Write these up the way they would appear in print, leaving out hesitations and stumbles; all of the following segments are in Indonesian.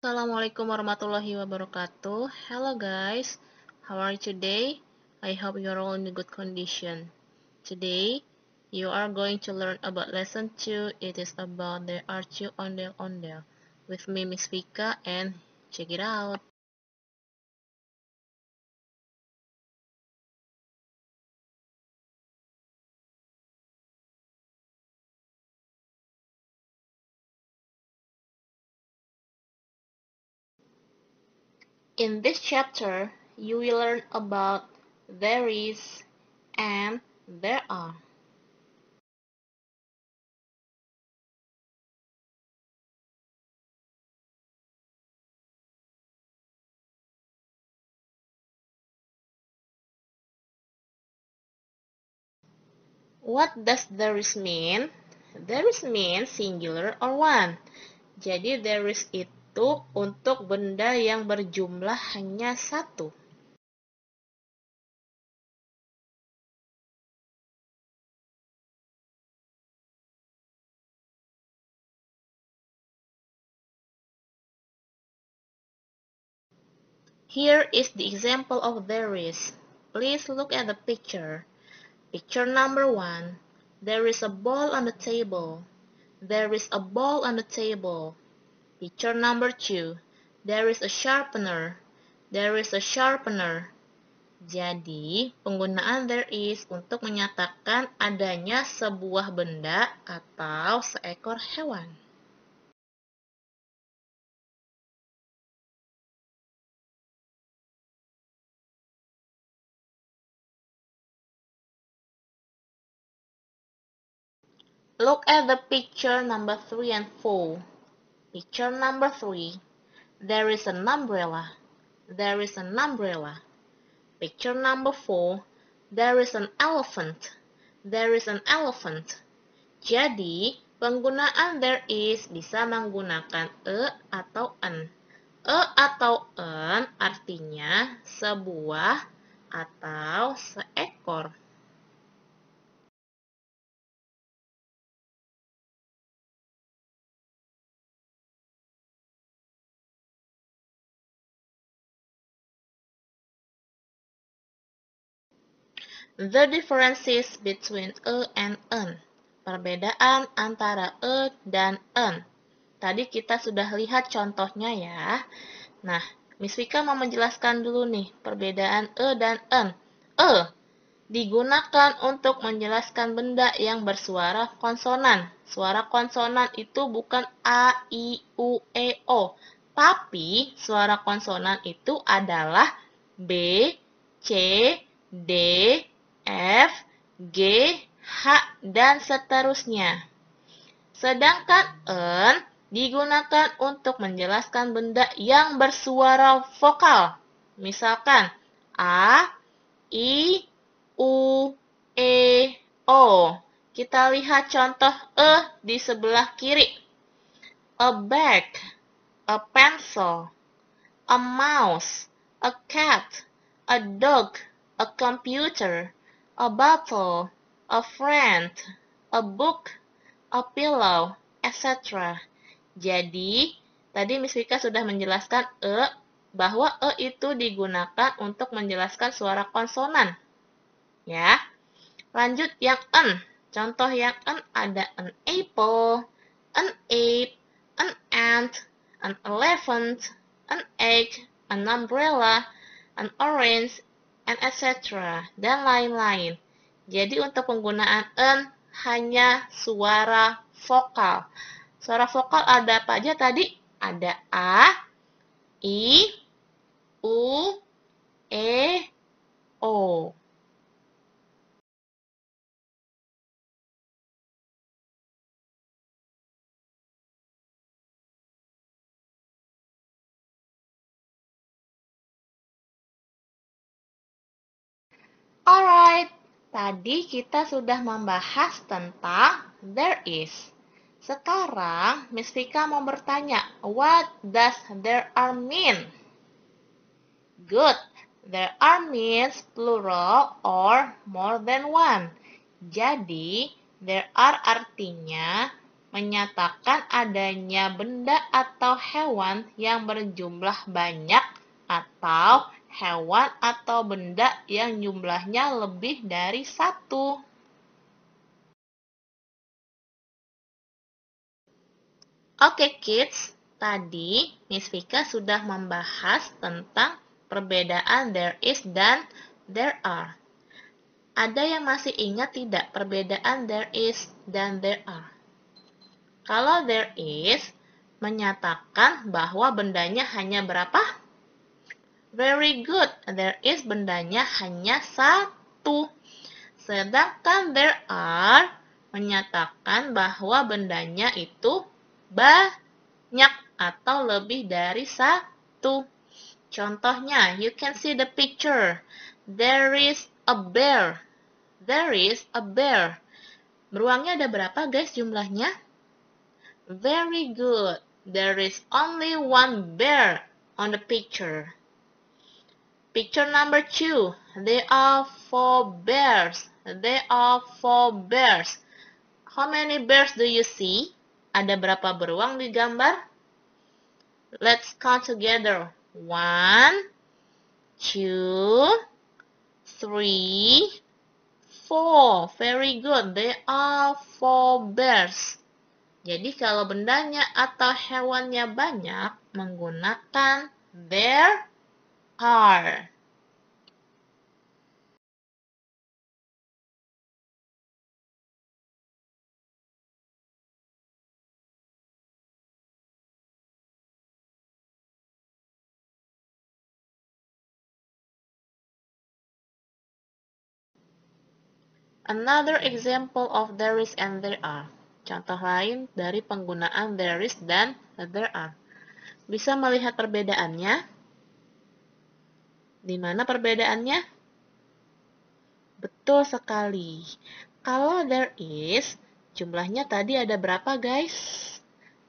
Assalamualaikum warahmatullahi wabarakatuh. Hello guys, how are you today? I hope you're all in good condition. Today, you are going to learn about lesson 2. It is about the Archie Ondel-Ondel. With me, Miss Vika, and check it out. In this chapter, you will learn about there is and there are. What does there is mean? There is mean singular or one. Jadi there is itu untuk benda yang berjumlah hanya satu. Here is the example of there is. Please look at the picture. Picture number 1. There is a ball on the table. There is a ball on the table. Picture number 2. There is a sharpener. There is a sharpener. Jadi, penggunaan there is untuk menyatakan adanya sebuah benda atau seekor hewan. Look at the picture number 3 and 4. Picture number 3. There is an umbrella. There is an umbrella. Picture number 4. There is an elephant. There is an elephant. Jadi, penggunaan there is bisa menggunakan atau an. Atau an artinya sebuah atau seekor. The differences between and an. Perbedaan antara dan an. Tadi kita sudah lihat contohnya ya. Nah, Miss Vika mau menjelaskan dulu nih perbedaan dan an. Digunakan untuk menjelaskan benda yang bersuara konsonan. Suara konsonan itu bukan A, I, U, E, O. Tapi suara konsonan itu adalah B, C, D, F, G, H, dan seterusnya. Sedangkan en digunakan untuk menjelaskan benda yang bersuara vokal. Misalkan A, I, U, E, O. Kita lihat contoh di sebelah kiri. A bag, a pencil, a mouse, a cat, a dog, a computer, a bottle, a friend, a book, a pillow, etc. Jadi, tadi Miss Vika sudah menjelaskan bahwa itu digunakan untuk menjelaskan suara konsonan. Ya. Lanjut yang an. Contoh yang an ada an apple, an ape, an ant, an elephant, an egg, an umbrella, an orange, and etc. dan lain-lain. Jadi untuk penggunaan an hanya suara vokal. Suara vokal ada apa aja tadi? Ada A, I, U, E, O. Alright, tadi kita sudah membahas tentang there is. Sekarang, Miss Vika mau bertanya, what does there are mean? Good, there are means plural or more than one. Jadi, there are artinya menyatakan adanya benda atau hewan yang berjumlah banyak atau hewan atau benda yang jumlahnya lebih dari satu. Oke kids, tadi Miss Vika sudah membahas tentang perbedaan there is dan there are. Ada yang masih ingat tidak perbedaan there is dan there are? Kalau there is, menyatakan bahwa bendanya hanya berapa? Very good, there is bendanya hanya satu. Sedangkan there are, menyatakan bahwa bendanya itu banyak atau lebih dari satu. Contohnya, you can see the picture. There is a bear. There is a bear. Beruangnya ada berapa guys jumlahnya? Very good. There is only one bear on the picture. Picture number 2. There are 4 bears. There are 4 bears. How many bears do you see? Ada berapa beruang di gambar? Let's count together. 1, 2, 3, 4. Very good. There are 4 bears. Jadi kalau bendanya atau hewannya banyak, menggunakan there are. Another example of there is and there are. Contoh lain dari penggunaan there is dan there are. Bisa melihat perbedaannya? Di mana perbedaannya? Betul sekali. Kalau there is, jumlahnya tadi ada berapa guys?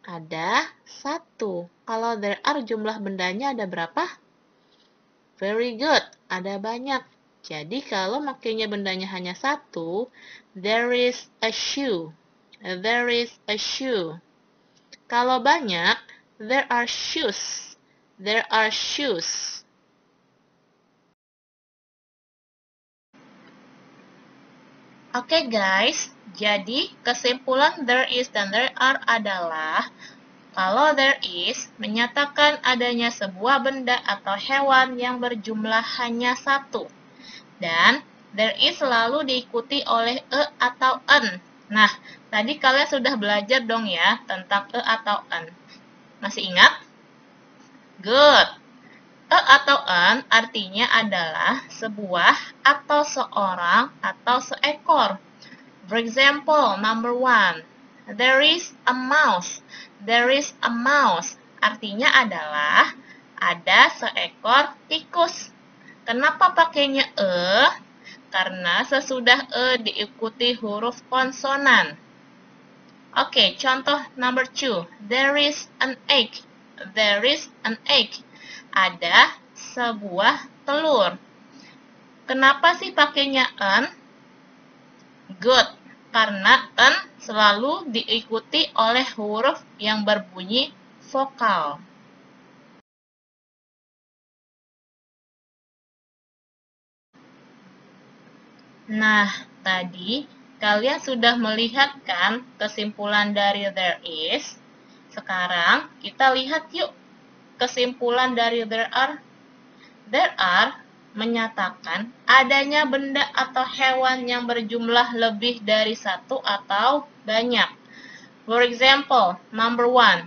Ada 1. Kalau there are, jumlah bendanya ada berapa? Very good, ada banyak. Jadi kalau makainya bendanya hanya 1, there is a shoe. There is a shoe. Kalau banyak, there are shoes. There are shoes. Oke guys, jadi kesimpulan there is dan there are adalah kalau there is menyatakan adanya sebuah benda atau hewan yang berjumlah hanya satu. Dan there is selalu diikuti oleh e atau en. Nah, tadi kalian sudah belajar dong ya tentang e atau en. Masih ingat? Good. E atau en artinya adalah sebuah atau seorang atau seekor. For example, number 1. There is a mouse. There is a mouse. Artinya adalah ada seekor tikus. Kenapa pakainya e? Karena sesudah e diikuti huruf konsonan. Oke, contoh number 2. There is an egg. There is an egg. Ada sebuah telur. Kenapa sih pakainya en? Good. Karena en selalu diikuti oleh huruf yang berbunyi vokal. Nah, tadi kalian sudah melihat kan kesimpulan dari there is? Sekarang kita lihat yuk kesimpulan dari there are. There are menyatakan adanya benda atau hewan yang berjumlah lebih dari satu atau banyak. For example, number 1.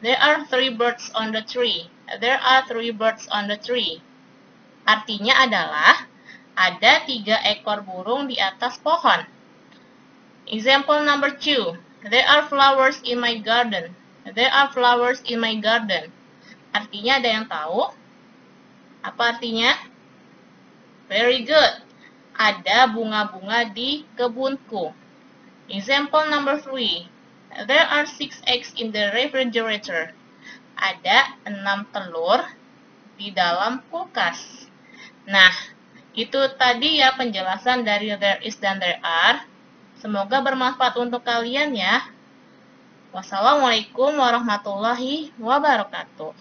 There are 3 birds on the tree. There are 3 birds on the tree. Artinya adalah ada 3 ekor burung di atas pohon. Example number 2. There are flowers in my garden. There are flowers in my garden. Artinya ada yang tahu? Apa artinya? Very good. Ada bunga-bunga di kebunku. Example number 3. There are 6 eggs in the refrigerator. Ada 6 telur di dalam kulkas. Nah, itu tadi ya penjelasan dari there is dan there are. Semoga bermanfaat untuk kalian ya. Wassalamualaikum warahmatullahi wabarakatuh.